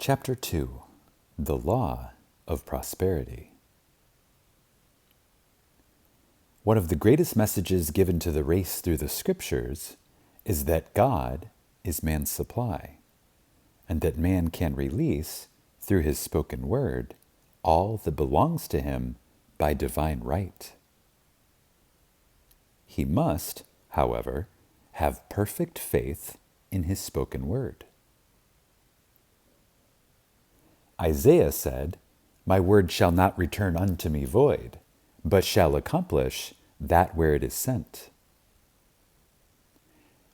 Chapter 2. The Law of Prosperity. One of the greatest messages given to the race through the scriptures is that God is man's supply, and that man can release, through his spoken word, all that belongs to him by divine right. He must, however, have perfect faith in his spoken word. Isaiah said, "My word shall not return unto me void, but shall accomplish that where it is sent."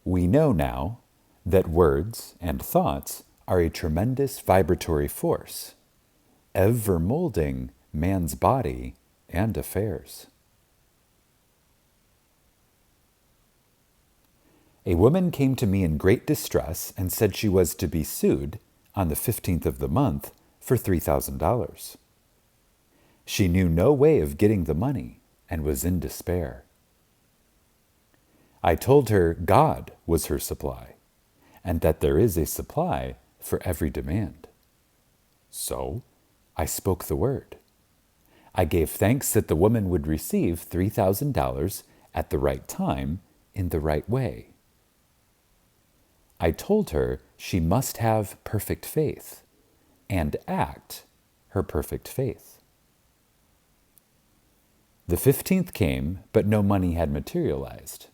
We know now that words and thoughts are a tremendous vibratory force, ever molding man's body and affairs. A woman came to me in great distress and said she was to be sued on the 15th of the month for $3,000. She knew no way of getting the money and was in despair. I told her God was her supply, and that there is a supply for every demand. So I spoke the word. I gave thanks that the woman would receive $3,000 at the right time in the right way. I told her she must have perfect faith and act her perfect faith. The 15th came, but no money had materialized.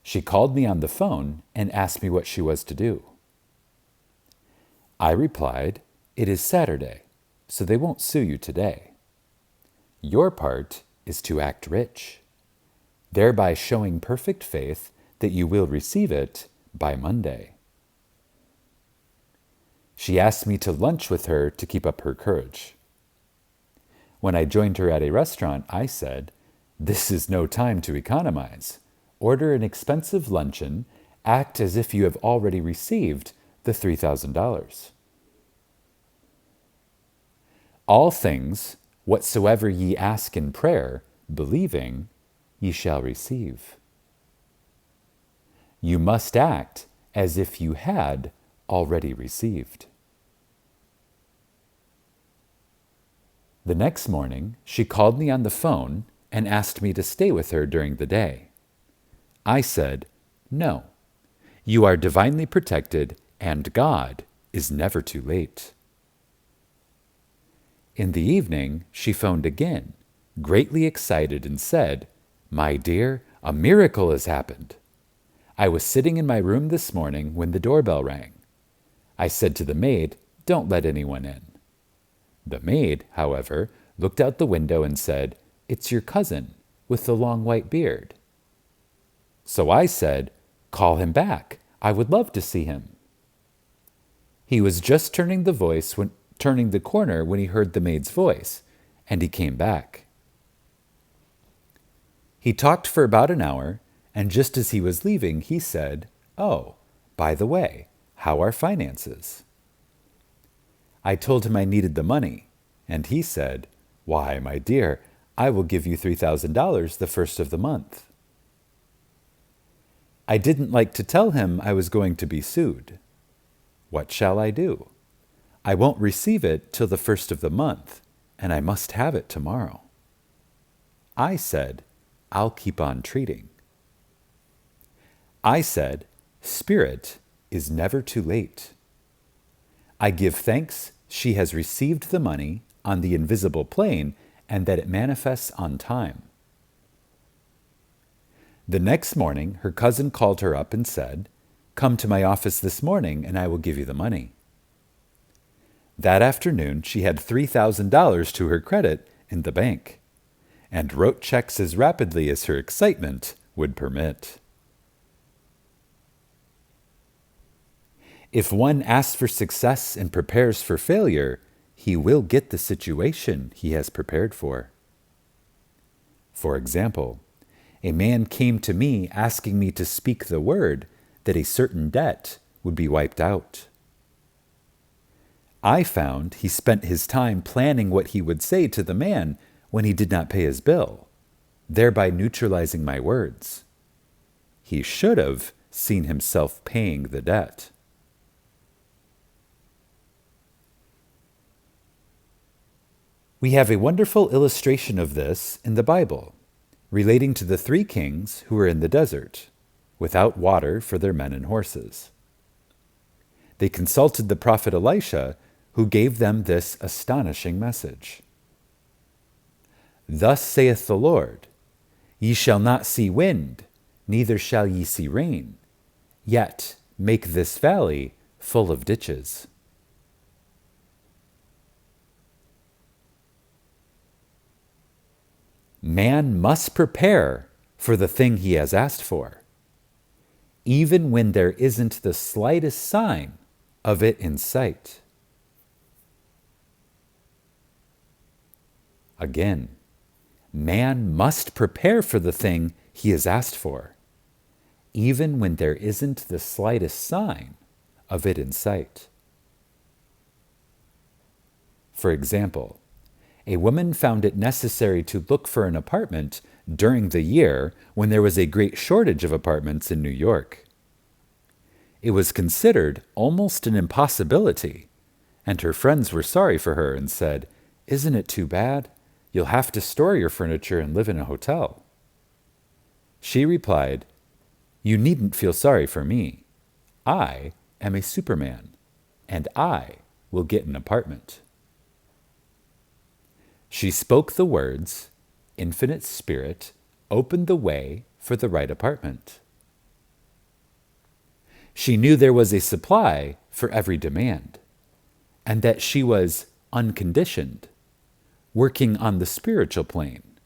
She called me on the phone and asked me what she was to do. I replied, "It is Saturday, so they won't sue you today. Your part is to act rich, thereby showing perfect faith that you will receive it by Monday." She asked me to lunch with her to keep up her courage. When I joined her at a restaurant, I said, "This is no time to economize. Order an expensive luncheon. Act as if you have already received the $3,000. All things, whatsoever ye ask in prayer, believing, ye shall receive." You must act as if you had already received. The next morning, she called me on the phone and asked me to stay with her during the day. I said, "No, you are divinely protected, and God is never too late." In the evening, she phoned again, greatly excited, and said, "My dear, a miracle has happened. I was sitting in my room this morning when the doorbell rang. I said to the maid, 'Don't let anyone in.' The maid, however, looked out the window and said, 'It's your cousin with the long white beard.' So I said, 'Call him back. I would love to see him.' He was just turning the corner when he heard the maid's voice, and he came back. He talked for about an hour, and just as he was leaving, he said, 'Oh, by the way, how are finances?' I told him I needed the money, and he said, 'Why, my dear, I will give you $3,000 the first of the month.' I didn't like to tell him I was going to be sued. What shall I do? I won't receive it till the first of the month, and I must have it tomorrow. I said, 'I'll keep on treating.' I said, 'Spirit is never too late.' I give thanks she has received the money on the invisible plane and that it manifests on time." The next morning, her cousin called her up and said, "Come to my office this morning and I will give you the money." That afternoon, she had $3,000 to her credit in the bank and wrote checks as rapidly as her excitement would permit. If one asks for success and prepares for failure, he will get the situation he has prepared for. For example, a man came to me asking me to speak the word that a certain debt would be wiped out. I found he spent his time planning what he would say to the man when he did not pay his bill, thereby neutralizing my words. He should have seen himself paying the debt. We have a wonderful illustration of this in the Bible, relating to the 3 kings who were in the desert, without water for their men and horses. They consulted the prophet Elisha, who gave them this astonishing message. Thus saith the Lord, Ye shall not see wind, neither shall ye see rain, yet make this valley full of ditches. Man must prepare for the thing he has asked for, even when there isn't the slightest sign of it in sight. Again, man must prepare for the thing he has asked for, even when there isn't the slightest sign of it in sight. For example, a woman found it necessary to look for an apartment during the year when there was a great shortage of apartments in New York. It was considered almost an impossibility, and her friends were sorry for her and said, "Isn't it too bad? You'll have to store your furniture and live in a hotel." She replied, "You needn't feel sorry for me. I am a Superman, and I will get an apartment." She spoke the words, Infinite Spirit opened the way for the right apartment. She knew there was a supply for every demand, and that she was unconditioned, working on the spiritual plane,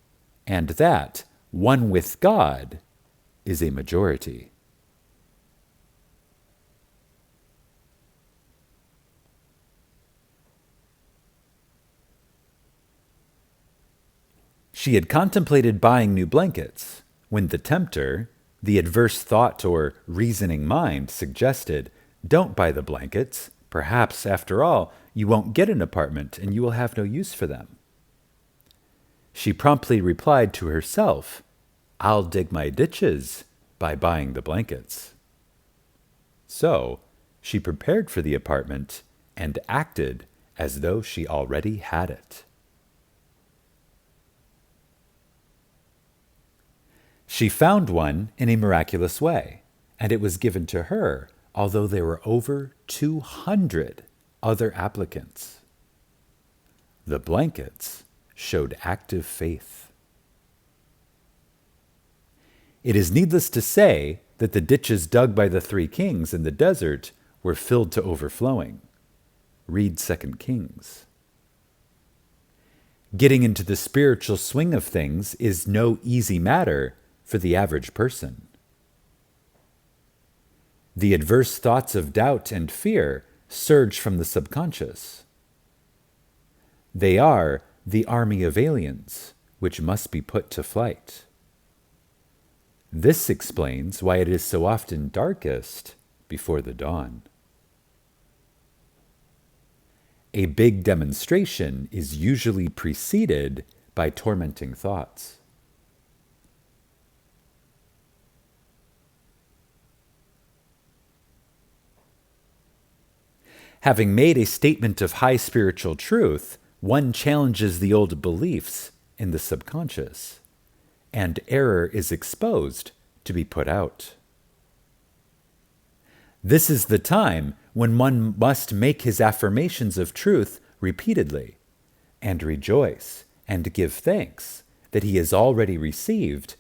and that one with God is a majority. She had contemplated buying new blankets when the tempter, the adverse thought or reasoning mind, suggested, "Don't buy the blankets. Perhaps, after all, you won't get an apartment and you will have no use for them." She promptly replied to herself, "I'll dig my ditches by buying the blankets." So she prepared for the apartment and acted as though she already had it. She found one in a miraculous way, and it was given to her, although there were over 200 other applicants. The blankets showed active faith. It is needless to say that the ditches dug by the 3 kings in the desert were filled to overflowing. Read 2 Kings. Getting into the spiritual swing of things is no easy matter for the average person. The adverse thoughts of doubt and fear surge from the subconscious. They are the army of aliens, which must be put to flight. This explains why it is so often darkest before the dawn. A big demonstration is usually preceded by tormenting thoughts. Having made a statement of high spiritual truth, one challenges the old beliefs in the subconscious, and error is exposed to be put out. This is the time when one must make his affirmations of truth repeatedly, and rejoice and give thanks that he has already received.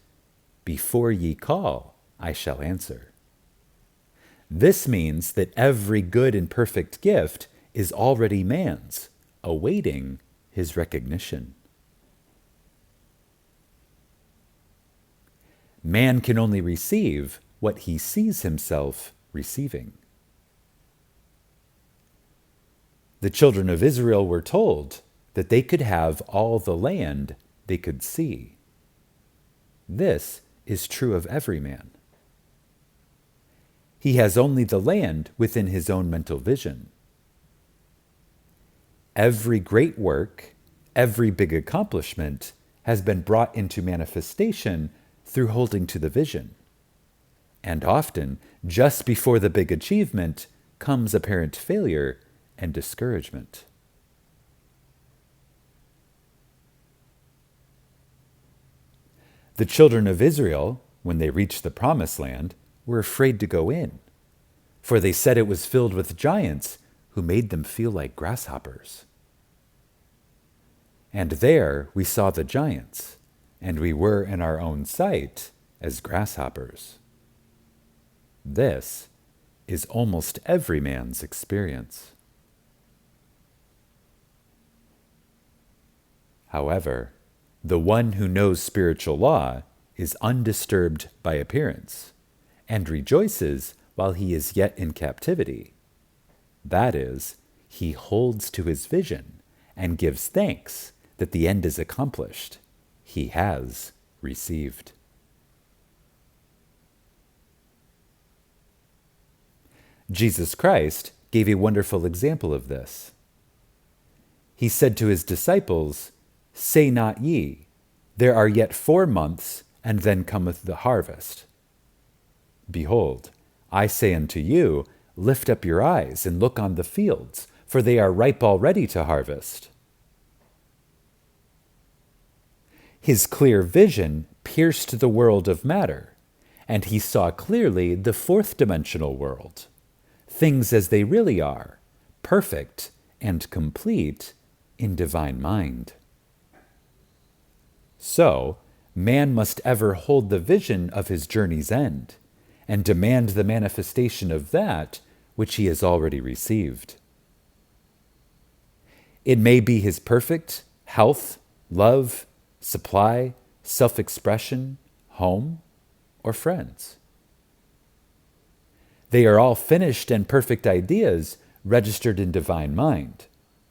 Before ye call, I shall answer. This means that every good and perfect gift is already man's, awaiting his recognition. Man can only receive what he sees himself receiving. The children of Israel were told that they could have all the land they could see. This is true of every man. He has only the land within his own mental vision. Every great work, every big accomplishment has been brought into manifestation through holding to the vision. And often, just before the big achievement, comes apparent failure and discouragement. The children of Israel, when they reached the promised land, were afraid to go in, for they said it was filled with giants who made them feel like grasshoppers. And there we saw the giants, and we were in our own sight as grasshoppers. This is almost every man's experience. However, the one who knows spiritual law is undisturbed by appearance and rejoices while he is yet in captivity. That is, he holds to his vision and gives thanks that the end is accomplished. He has received. Jesus Christ gave a wonderful example of this. He said to his disciples, "Say not ye, there are yet 4 months, and then cometh the harvest. Behold, I say unto you, lift up your eyes and look on the fields, for they are ripe already to harvest." His clear vision pierced the world of matter, and he saw clearly the 4th-dimensional world, things as they really are, perfect and complete in divine mind. So, man must ever hold the vision of his journey's end and demand the manifestation of that which he has already received. It may be his perfect health, love, supply, self-expression, home, or friends. They are all finished and perfect ideas registered in divine mind,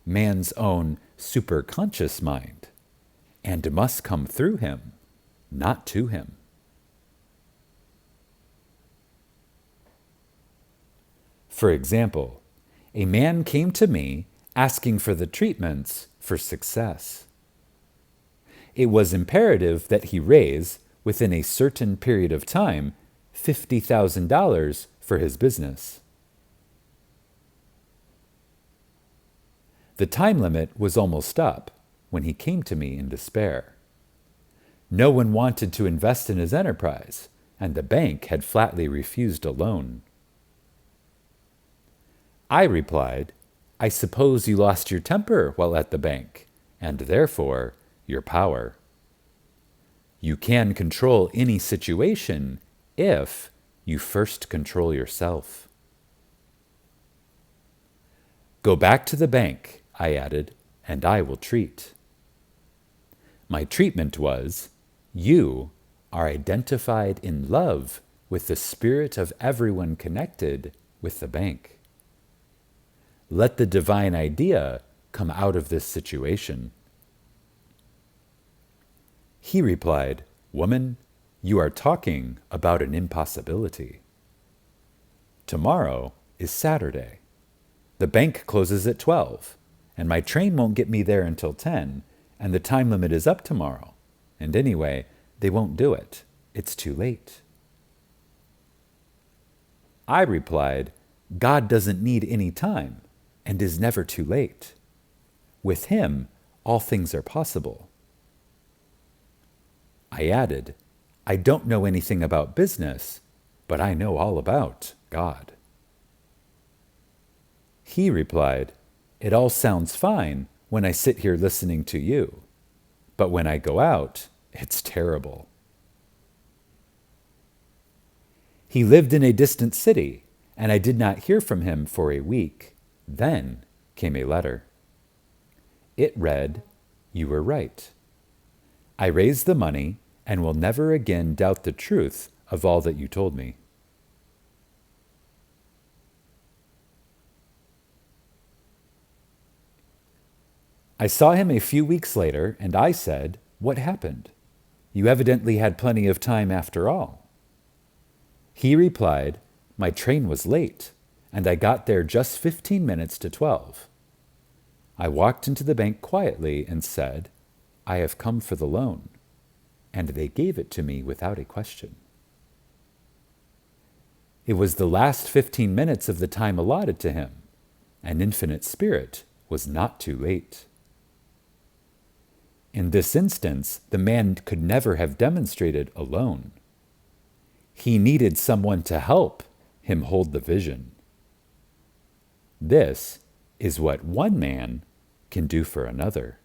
man's own superconscious mind, and must come through him, not to him. For example, a man came to me asking for the treatments for success. It was imperative that he raise, within a certain period of time, $50,000 for his business. The time limit was almost up when he came to me in despair. No one wanted to invest in his enterprise, and the bank had flatly refused a loan. I replied, "I suppose you lost your temper while at the bank, and therefore your power. You can control any situation if you first control yourself." "Go back to the bank," I added, "and I will treat." My treatment was, you are identified in love with the spirit of everyone connected with the bank. Let the divine idea come out of this situation. He replied, "Woman, you are talking about an impossibility. Tomorrow is Saturday. The bank closes at 12, and my train won't get me there until 10, and the time limit is up tomorrow. And anyway, they won't do it. It's too late." I replied, "God doesn't need any time and is never too late. With him, all things are possible." I added, "I don't know anything about business, but I know all about God." He replied, "It all sounds fine when I sit here listening to you, but when I go out, it's terrible." He lived in a distant city, and I did not hear from him for a week. Then came a letter. It read, "You were right. I raised the money and will never again doubt the truth of all that you told me." I saw him a few weeks later, and I said, "What happened? You evidently had plenty of time after all." He replied, "My train was late, and I got there just 15 minutes to 12. I walked into the bank quietly and said, 'I have come for the loan,' and they gave it to me without a question." It was the last 15 minutes of the time allotted to him. An infinite spirit was not too late. In this instance, the man could never have demonstrated alone. He needed someone to help him hold the vision. This is what one man can do for another.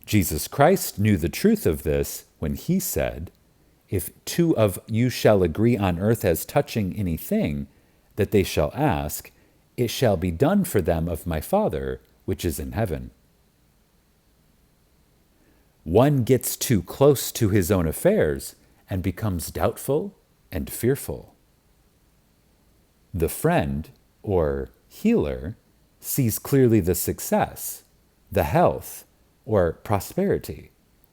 Jesus Christ knew the truth of this when he said, "If two of you shall agree on earth as touching anything that they shall ask, it shall be done for them of my Father which is in heaven." One gets too close to his own affairs and becomes doubtful and fearful. The friend, or healer, sees clearly the success, the health, or prosperity,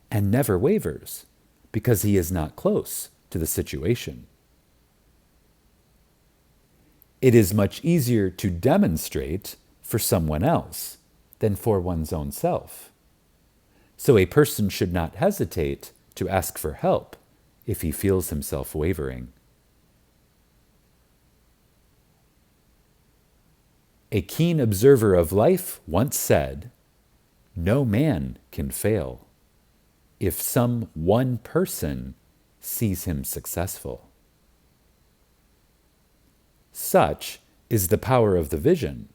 and never wavers, because he is not close to the situation. It is much easier to demonstrate for someone else than for one's own self. So a person should not hesitate to ask for help if he feels himself wavering. A keen observer of life once said, "No man can fail if some one person sees him successful." Such is the power of the vision,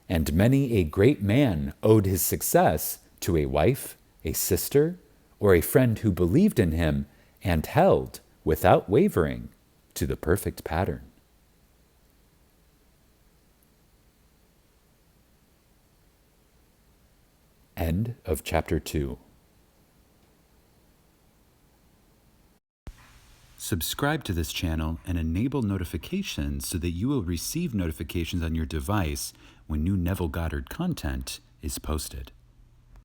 and many a great man owed his success to a wife, a sister, or a friend who believed in him and held, without wavering, to the perfect pattern. End of chapter 2. Subscribe to this channel and enable notifications so that you will receive notifications on your device when new Neville Goddard content is posted.